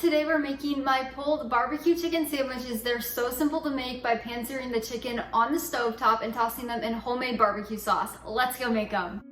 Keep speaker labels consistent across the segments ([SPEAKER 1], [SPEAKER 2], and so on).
[SPEAKER 1] Today we're making my pulled barbecue chicken sandwiches. They're so simple to make by pan-searing the chicken on the stovetop and tossing them in homemade barbecue sauce. Let's go make them.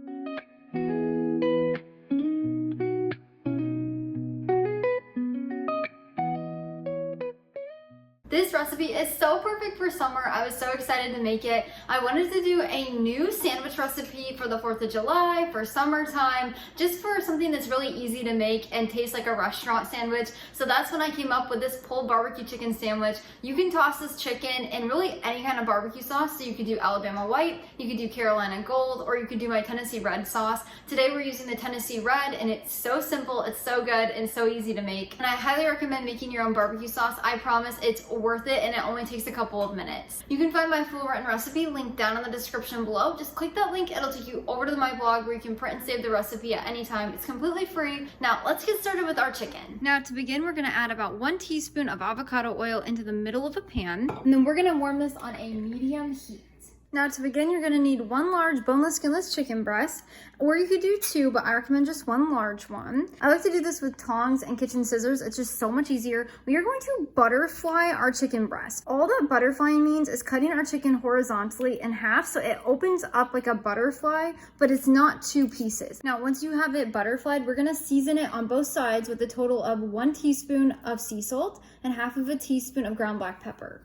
[SPEAKER 1] This recipe is so perfect for summer. I was so excited to make it. I wanted to do a new sandwich recipe for the 4th of July, for summertime, just for something that's really easy to make and taste like a restaurant sandwich. So that's when I came up with this pulled barbecue chicken sandwich. You can toss this chicken in really any kind of barbecue sauce. So you could do Alabama white, you could do Carolina gold, or you could do my Tennessee red sauce. Today we're using the Tennessee red, and it's so simple, it's so good, and so easy to make. And I highly recommend making your own barbecue sauce. I promise it's worth it, and it only takes a couple of minutes. You can find my full written recipe linked down in the description below. Just click that link, it'll take you over to my blog where you can print and save the recipe at any time. It's completely free. Now let's get started with our chicken. Now to begin, we're gonna add about 1 teaspoon of avocado oil into the middle of a pan, and then we're gonna warm this on a medium heat. Now to begin, you're gonna need 1 large boneless, skinless chicken breast, or you could do 2, but I recommend just 1 large one. I like to do this with tongs and kitchen scissors. It's just so much easier. We are going to butterfly our chicken breast. All that butterflying means is cutting our chicken horizontally in half so it opens up like a butterfly, but it's not 2 pieces. Now, once you have it butterflied, we're gonna season it on both sides with a total of 1 teaspoon of sea salt and half of a teaspoon of ground black pepper.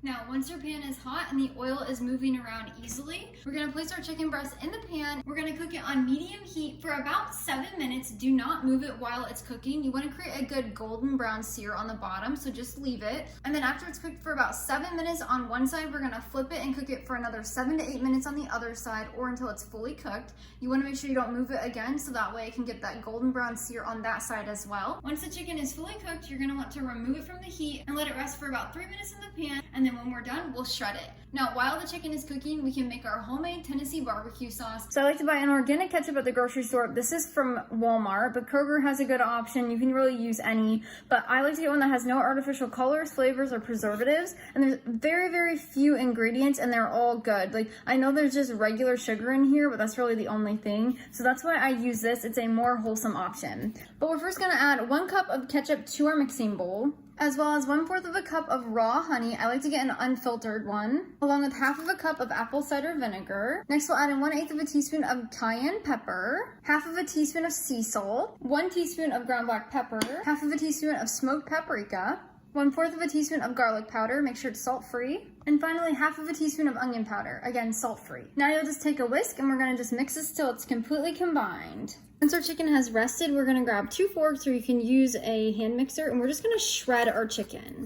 [SPEAKER 1] Now, once your pan is hot and the oil is moving around easily, we're gonna place our chicken breast in the pan. We're gonna cook it on medium heat for about 7 minutes. Do not move it while it's cooking. You wanna create a good golden brown sear on the bottom, so just leave it. And then after it's cooked for about 7 minutes on one side, we're gonna flip it and cook it for another 7 to 8 minutes on the other side, or until it's fully cooked. You wanna make sure you don't move it again, so that way it can get that golden brown sear on that side as well. Once the chicken is fully cooked, you're gonna want to remove it from the heat and let it rest for about 3 minutes in the pan, and then when we're done, we'll shred it. Now, while the chicken is cooking, we can make our homemade Tennessee barbecue sauce. So I like to buy an organic ketchup at the grocery store. This is from Walmart, but Kroger has a good option. You can really use any, but I like to get one that has no artificial colors, flavors, or preservatives. And there's very, very few ingredients, and they're all good. Like, I know there's just regular sugar in here, but that's really the only thing. So that's why I use this. It's a more wholesome option. But we're first gonna add 1 cup of ketchup to our mixing bowl, as well as 1/4 of a cup of raw honey. I like to get an unfiltered one, along with half of a cup of apple cider vinegar. Next, we'll add in 1/8 of a teaspoon of cayenne pepper, half of a teaspoon of sea salt, 1 teaspoon of ground black pepper, half of a teaspoon of smoked paprika, 1/4 of a teaspoon of garlic powder, make sure it's salt-free, and finally half of a teaspoon of onion powder, again salt-free. Now you'll just take a whisk and we're gonna just mix this till it's completely combined. Once our chicken has rested, we're gonna grab 2 forks, or you can use a hand mixer, and we're just gonna shred our chicken.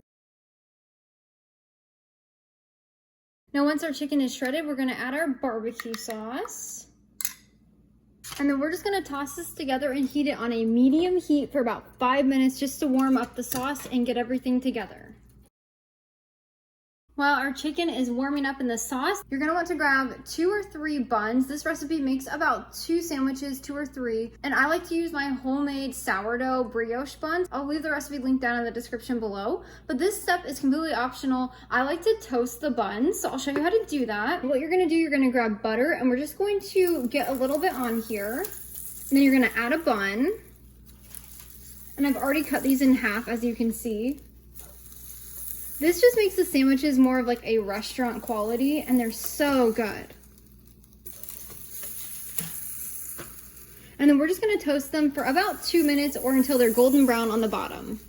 [SPEAKER 1] Now once our chicken is shredded, we're gonna add our barbecue sauce. And then we're just gonna toss this together and heat it on a medium heat for about 5 minutes just to warm up the sauce and get everything together. While our chicken is warming up in the sauce, you're gonna want to grab 2 or 3 buns. This recipe makes about 2 sandwiches, 2 or 3, and I like to use my homemade sourdough brioche buns. I'll leave the recipe linked down in the description below, but this step is completely optional. I like to toast the buns, so I'll show you how to do that. What you're gonna do, you're gonna grab butter, and we're just going to get a little bit on here, and then you're gonna add a bun, and I've already cut these in half, as you can see. This just makes the sandwiches more of like a restaurant quality, and they're so good. And then we're just gonna toast them for about 2 minutes or until they're golden brown on the bottom.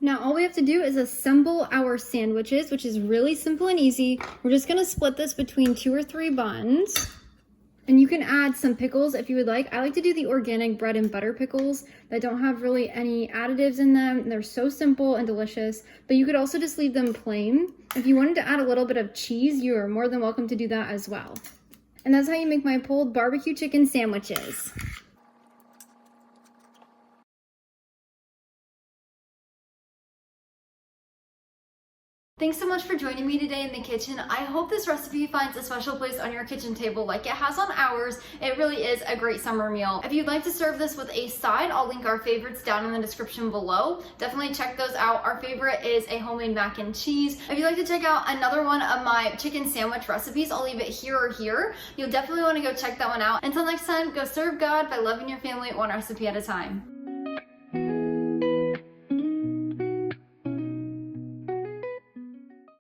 [SPEAKER 1] Now all we have to do is assemble our sandwiches, which is really simple and easy. We're just gonna split this between 2 or 3 buns. And you can add some pickles if you would like. I like to do the organic bread and butter pickles that don't have really any additives in them. They're so simple and delicious, but you could also just leave them plain. If you wanted to add a little bit of cheese, you are more than welcome to do that as well. And that's how you make my pulled barbecue chicken sandwiches. Thanks so much for joining me today in the kitchen. I hope this recipe finds a special place on your kitchen table like it has on ours. It really is a great summer meal. If you'd like to serve this with a side, I'll link our favorites down in the description below. Definitely check those out. Our favorite is a homemade mac and cheese. If you'd like to check out another one of my chicken sandwich recipes, I'll leave it here or here. You'll definitely want to go check that one out. Until next time, go serve God by loving your family one recipe at a time.